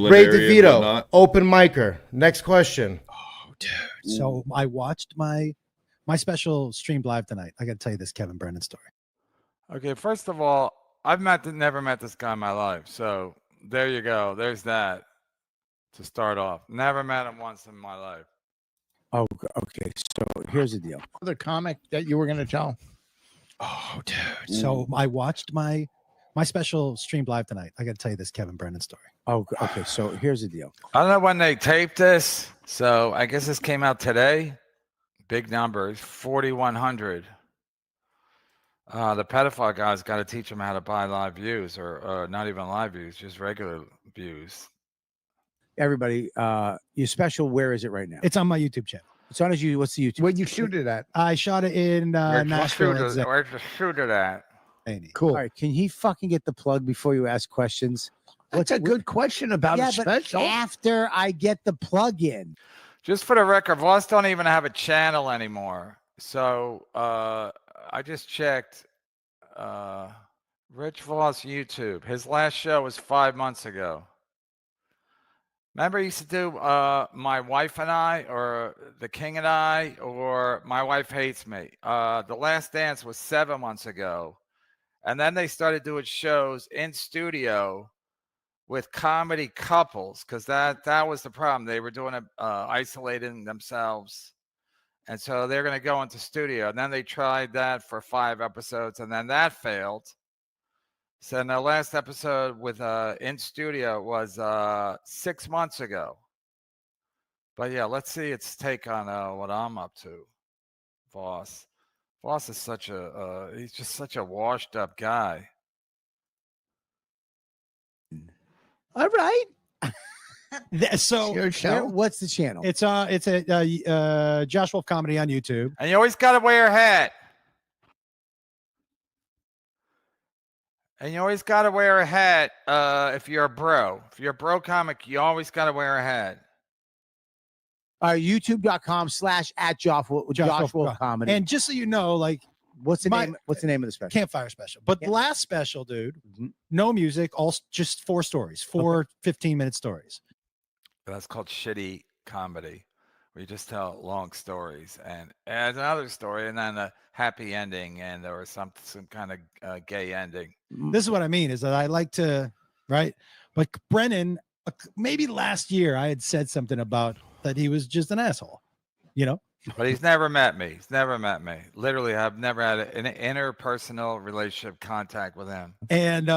Ray DeVito, open micer. Next question. Oh, dude. So I watched my special streamed live tonight. I got to tell you this Kevin Brennan story. Okay, first of all, I've never met this guy in my life. So there you go. There's that to start off. Never met him once in my life. Oh, okay. So here's the deal. Other comic that you were going to tell. Oh, dude. So I watched my special streamed live tonight. I got to tell you this Kevin Brennan story. Oh, okay. So here's the deal. I don't know when they taped this. So I guess this came out today. Big numbers, 4,100. The pedophile guy's got to teach him how to buy live views, or not even live views, just regular views. Everybody, your special, where is it right now? It's on my YouTube channel. It's on you. What's the YouTube? Where'd you shoot it at? I shot it in Nashville. Where's the shooter at? Cool. All right. Can he fucking get the plug before you ask questions? What's a good question about a special? But after I get the plug in. Just for the record, Voss don't even have a channel anymore. So I just checked Rich Voss YouTube. His last show was 5 months ago. Remember he used to do My Wife and I, or The King and I, or My Wife Hates Me. The Last Dance was 7 months ago. And then they started doing shows in studio with comedy couples, because that was the problem. They were doing it isolating themselves. And so they're going to go into studio. And then they tried that for 5 episodes, and then that failed. So in the last episode with in studio was 6 months ago. But yeah, let's see its take on what I'm up to. Voss is such a he's just such a washed up guy. All right. So Your show? What's the channel? it's a Josh Wolf comedy on YouTube. And you always got to wear a hat. And you always got to wear a hat if you're a bro. If you're a bro comic, you always got to wear a hat. YouTube.com/@Josh Wolf Comedy. And just so you know, like, what's the name? What's the name of the special? Campfire special. But the last special, dude, no music, all just 4 stories, 4 15-minute stories. That's called shitty comedy, where you just tell long stories and add another story and then a happy ending or some kind of gay ending. This is what I mean, is that I like to, right? But Brennan, maybe last year I had said something about that he was just an asshole, you know? But he's never met me. Literally, I've never had an interpersonal relationship contact with him. And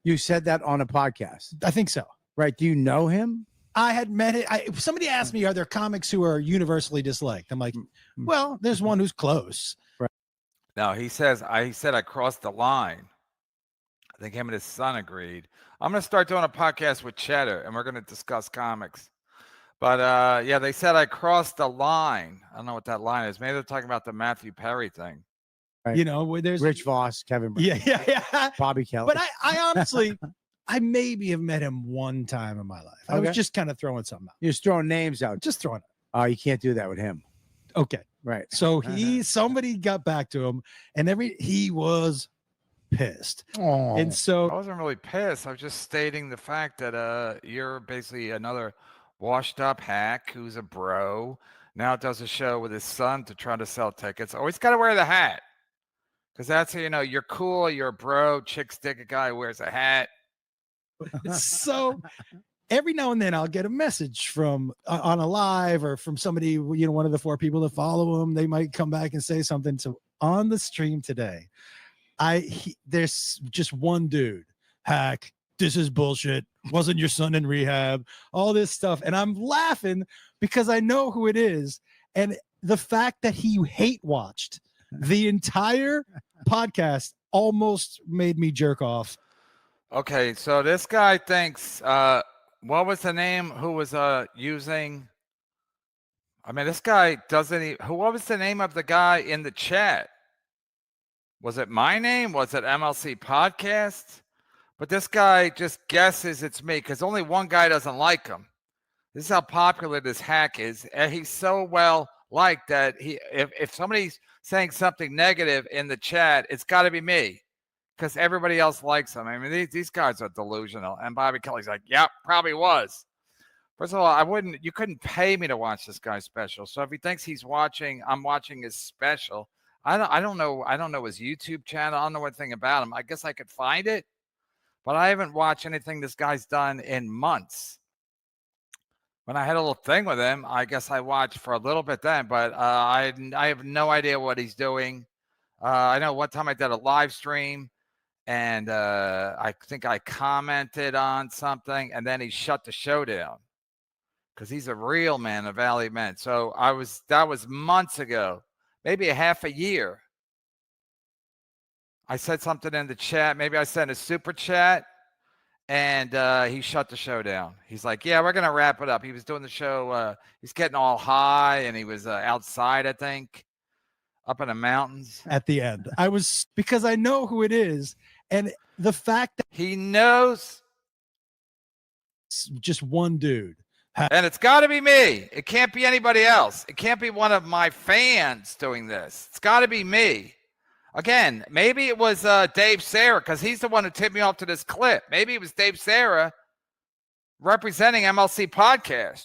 you said that on a podcast. I think so. Right. Do you know him? I had met it. Somebody asked me, are there comics who are universally disliked? I'm like, well, there's one who's close. Right. No, he said I crossed the line. I think him and his son agreed. I'm going to start doing a podcast with Cheddar, and we're going to discuss comics. But yeah, they said I crossed the line. I don't know what that line is. Maybe they're talking about the Matthew Perry thing. Right. You know, where there's Rich Voss, Kevin Brennan, yeah. Bobby Kelly. But I honestly, I maybe have met him one time in my life. I was just kind of throwing something out. You're just throwing names out. Just throwing it. Oh, you can't do that with him. Okay. Right. So somebody got back to him, and he was pissed. Oh. And so I wasn't really pissed. I was just stating the fact that you're basically another washed up hack who's a bro. Now does a show with his son to try to sell tickets. Always got to wear the hat, because that's how you know you're cool. You're a bro. Chicks dig a guy who wears a hat. So every now and then I'll get a message from on a live or from somebody, you know, one of the 4 people that follow him. They might come back and say something. So on the stream today, there's just one dude, hack, this is bullshit. Wasn't your son in rehab? All this stuff. And I'm laughing because I know who it is. And the fact that he hate watched the entire podcast almost made me jerk off. Okay, so this guy thinks, what was the name who was using? I mean, this guy doesn't. What was the name of the guy in the chat? Was it my name? Was it MLC podcast? But this guy just guesses it's me because only one guy doesn't like him. This is how popular this hack is. And he's so well liked that if somebody's saying something negative in the chat, it's got to be me. because everybody else likes him. I mean, these guys are delusional. And Bobby Kelly's like, yep, probably was. First of all, you couldn't pay me to watch this guy's special. So if he thinks I'm watching his special. I don't know his YouTube channel. I don't know anything about him. I guess I could find it, but I haven't watched anything this guy's done in months. When I had a little thing with him, I guess I watched for a little bit then, but I have no idea what he's doing. I know one time I did a live stream, and I think I commented on something, and then he shut the show down because he's a real man of Valley Men. So that was months ago, maybe a half a year. I said something in the chat. Maybe I sent a super chat. And he shut the show down. He's like, yeah, we're going to wrap it up. He was doing the show. He's getting all high, and he was outside, I think, up in the mountains. At the end, because I know who it is. And the fact that he knows it's just one dude. And it's got to be me. It can't be anybody else. It can't be one of my fans doing this. It's got to be me. Again, maybe it was Dave Sarah, because he's the one who tipped me off to this clip. Maybe it was Dave Sarah representing MLC Podcast.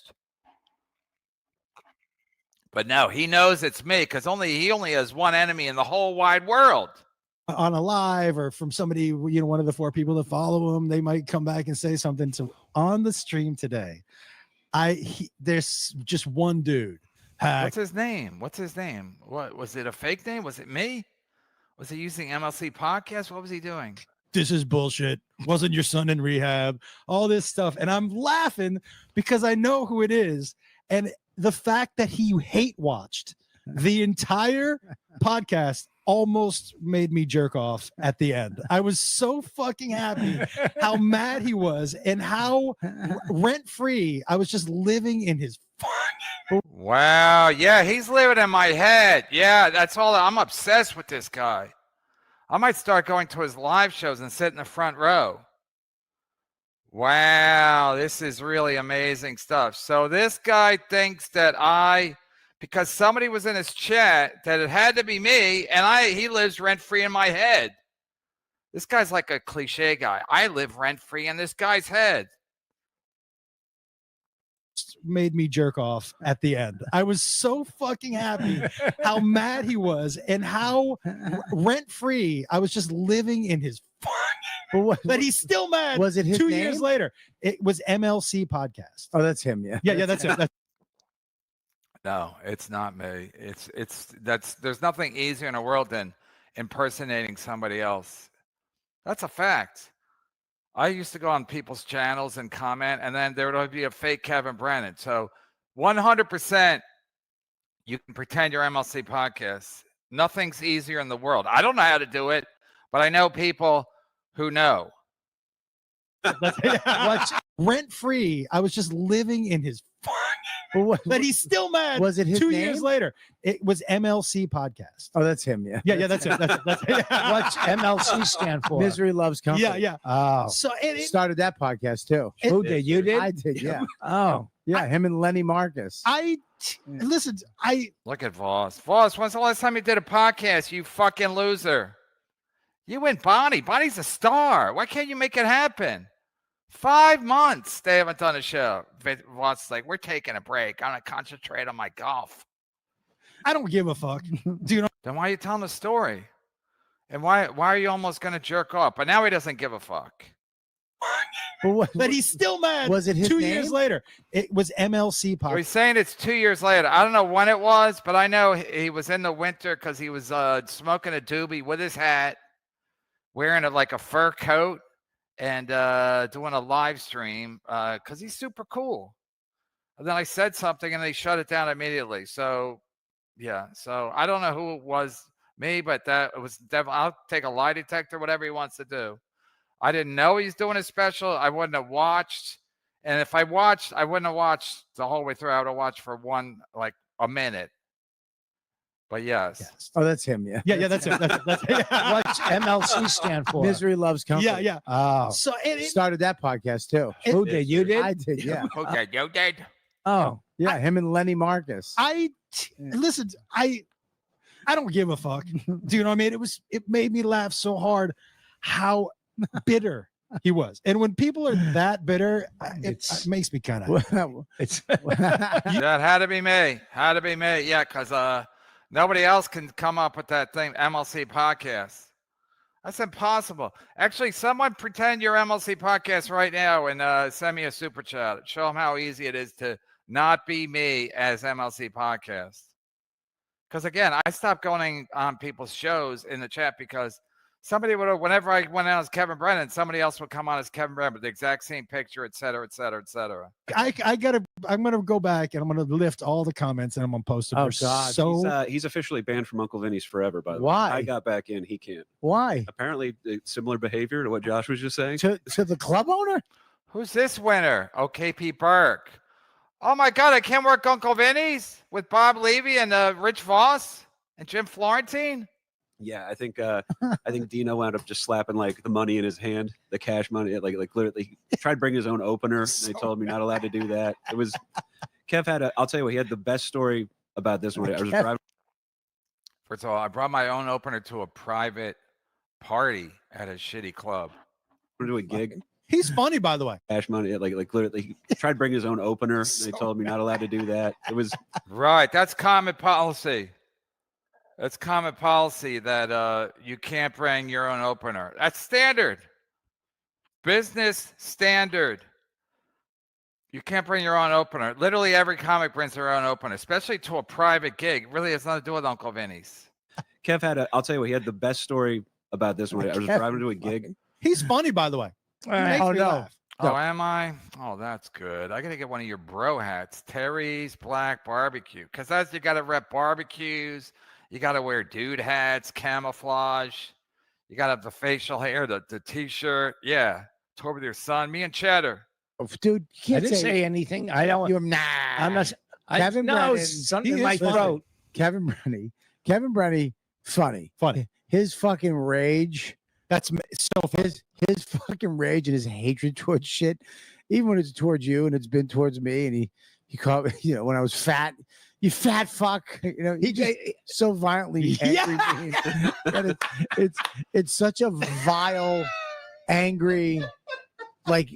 But no, he knows it's me, because he only has one enemy in the whole wide world. On a live or from somebody, one of the 4 people that follow him, they might come back and say something. So on the stream today, there's just one dude. What's his name? What was it? A fake name? Was it me? Was he using MLC Podcast? What was he doing? This is bullshit. Wasn't your son in rehab? All this stuff. And I'm laughing because I know who it is. And the fact that he hate watched the entire podcast almost made me jerk off at the end. I was so fucking happy how mad he was and how rent-free I was just living in his Wow. Yeah, he's living in my head. Yeah, that's all. I'm obsessed with this guy. I might start going to his live shows and sit in the front row. Wow, this is really amazing stuff. So this guy thinks that because somebody was in his chat, that it had to be me, and he lives rent-free in my head. This guy's like a cliche guy. I live rent-free in this guy's head. Made me jerk off at the end. I was so fucking happy how mad he was and how rent-free I was just living in his but he's still mad. Was it his 2 name? years later? It was MLC Podcast. Oh, that's him. Yeah. Yeah, that's it. No, it's not me. There's nothing easier in the world than impersonating somebody else. That's a fact. I used to go on people's channels and comment, and then there would be a fake Kevin Brennan. So 100% you can pretend you're MLC Podcast. Nothing's easier in the world. I don't know how to do it, but I know people who know. Rent-free, I was just living in his but he's still mad. Was it his 2 name? years later? It was MLC Podcast. Oh, that's him. Yeah. Yeah, that's it. What's MLC stand for? Misery Loves Company. Yeah. Oh, So it Started that podcast too. who did? You did? I did. Yeah. Oh, Yeah. Him and Lenny Marcus. listen. Look at Voss. Voss, when's the last time you did a podcast, you fucking loser? You and Bonnie. Bonnie's a star. Why can't you make it happen? 5 months they haven't done a show. Voss is like, we're taking a break. I'm going to concentrate on my golf. I don't give a fuck. Do you know? Then why are you telling the story? And why are you almost going to jerk off? But now he doesn't give a fuck. But he's still mad. Was it his 2 name? years later? It was MLC So Podcast. he's saying it's 2 years later. I don't know when it was, but I know he was in the winter because he was smoking a doobie with his hat, wearing like a fur coat, and doing a live stream because he's super cool. And then I said something and they shut it down immediately. So, yeah. So I don't know who it was, me, but it was definitely. I'll take a lie detector, whatever he wants to do. I didn't know he's doing a special. I wouldn't have watched. And if I watched, I wouldn't have watched the whole way through. I would have watched for a minute. But yes. Oh, that's him. Yeah. Yeah, that's it. That's it. what's MLC stand for? Misery Loves Company. Yeah. Oh, So Started that podcast too. who did? You did? I did. Yeah. Okay, you did. Oh, yeah. Him and Lenny Marcus. listen. I don't give a fuck. Do you know what I mean? It made me laugh so hard how bitter he was. And when people are that bitter, it makes me kind of. It's That had to be me. Had to be me. Yeah, because nobody else can come up with that thing, MLC podcast. That's impossible. Actually, someone pretend you're MLC podcast right now and send me a super chat. Show them how easy it is to not be me as MLC podcast. Because again, I stopped going on people's shows in the chat because somebody would have, whenever I went out as Kevin Brennan, somebody else would come on as Kevin Brennan with the exact same picture, et cetera, et cetera, et cetera. I'm gonna go back and I'm gonna lift all the comments and I'm gonna post them. Oh, They're God. so He's officially banned from Uncle Vinny's forever, by the way. Why? I got back in, he can't. why Apparently, similar behavior to what Josh was just saying. to the club owner. Who's this winner? Oh, KP Burke. Oh my God, I can't work Uncle Vinny's with Bob Levy and Rich Voss and Jim Florentine. Yeah, I think Dino wound up just slapping like the money in his hand, the cash money, like literally he tried to bring his own opener. And they told him you're not allowed to do that. It was Kev had I'll tell you what, he had the best story about this one. I was driving. First of all, I brought my own opener to a private party at a shitty club. to do a gig. He's funny, by the way. Cash money, like literally he tried to bring his own opener. And they told him you're not allowed to do that. It was Right. That's common policy. That's common policy that you can't bring your own opener. That's standard. Business standard. You can't bring your own opener. Literally every comic brings their own opener, especially to a private gig. It really has nothing to do with Uncle Vinny's. Kev had I'll tell you what, he had the best story about this one. I was driving to a gig. He's funny, by the way. He makes Oh me no. laugh. Oh, am I? Oh, that's good. I got to get one of your bro hats. Terry's Black Barbecue. Because that's, you got to rep barbecues. You got to wear dude hats, camouflage. You got to have the facial hair, the t-shirt. Yeah. Tour with your son. Me and Cheddar. Dude, you I can't didn't say anything. I don't. You're nah. I'm not. Kevin no, Brennan, something he in my is funny. throat. Kevin Brennan, funny. His fucking rage. That's so funny. His fucking rage and his hatred towards shit, even when it's towards you and it's been towards me, and he called me, you know, when I was fat, you fat fuck, you know, he just so violently angry. Yeah. And it's such a vile, angry, like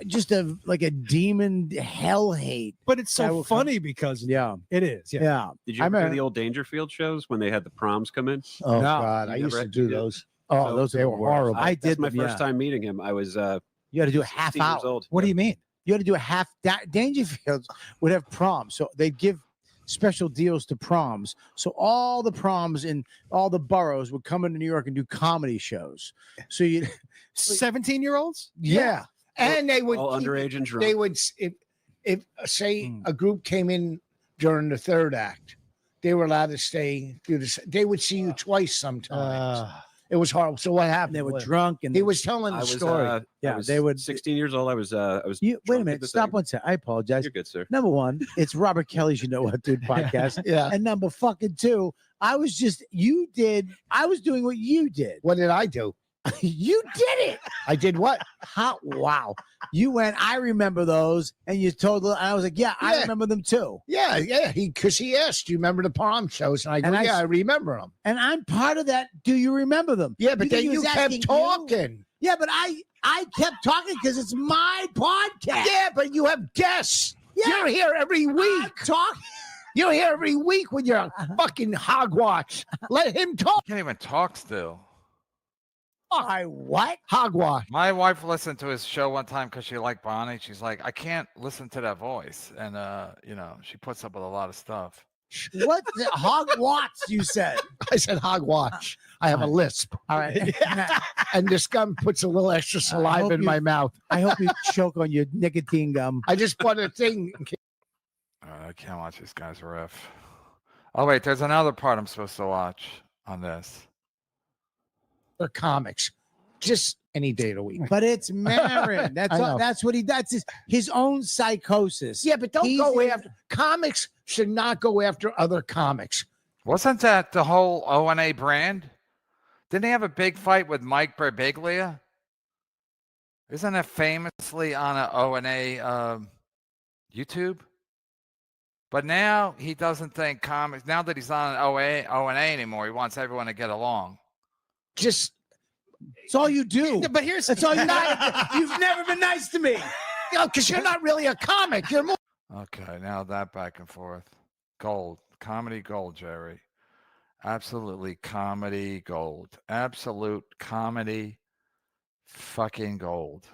just like a demon hell hate. But it's I so will funny because Yeah, it is. Yeah. yeah. Did you I ever do remember- the old Dangerfield shows when they had the proms come in? Oh No, God, I you used never to do did. those. Oh, So those they are were the worst. horrible. I That's did my them, first yeah. time meeting him. I was You had to do a half 16 years hour. old. What do you mean? You had to do a half. Dangerfield would have proms, so they'd give special deals to proms. So all the proms in all the boroughs would come into New York and do comedy shows. So you, 17-year-olds? Yeah, and they would all keep underage it- and drunk. They would if say Hmm. a group came in during the third act, they were allowed to stay through this. They would see you twice sometimes. It was horrible. So what happened? they were was- drunk and He was telling I the was, story. Yeah, I was they would- 16 years old. I was You, wait a drunk at minute. the Stop thing. 1 second. I apologize. You're good, sir. Number one, it's Robert Kelly's You Know What Dude podcast. Yeah. And number fucking two, I was doing what you did. What did I do? You did it. I did what? How? Wow. You went, I remember those. And you told, and I was like, yeah, I Yeah. remember them too. Yeah. Because he asked, "Do you remember the prom shows?" And I go, And I "Yeah, s- I remember them." And I'm part of that. Do you remember them? Yeah, but You then think he you was kept asking you? talking. Yeah, but I kept talking because it's my podcast. Yeah, but you have guests. Yeah. You're here every week. Talk. You're here every week with your fucking hogwash. Let him talk. Can't even talk still. I what? Hogwash. My wife listened to his show one time because she liked Bonnie. She's like, I can't listen to that voice. And, she puts up with a lot of stuff. What the hogwatts you said? I said hogwash. I have a lisp. All right. And this gum puts a little extra saliva hope in you- my mouth. I hope you choke on your nicotine gum. I just bought a thing. I can't watch this guy's riff. Oh, wait, there's another part I'm supposed to watch on this. For comics. Just any day of the week. But it's Marin. That's I know. that's what he does. His own psychosis. Yeah, but don't He's go in- after comics should not go after other comics. Wasn't that the whole O&A brand? Didn't he have a big fight with Mike Birbiglia? Isn't that famously on a O&A YouTube? But now he doesn't think comics, now that he's not an O&A anymore, he wants everyone to get along. Just It's all you do. Yeah, but here's That's all you not. You've never been nice to me. Because you're not really a comic. You're more. Okay, now that back and forth. Gold. Comedy gold, Jerry. Absolutely comedy gold. Absolute comedy fucking gold.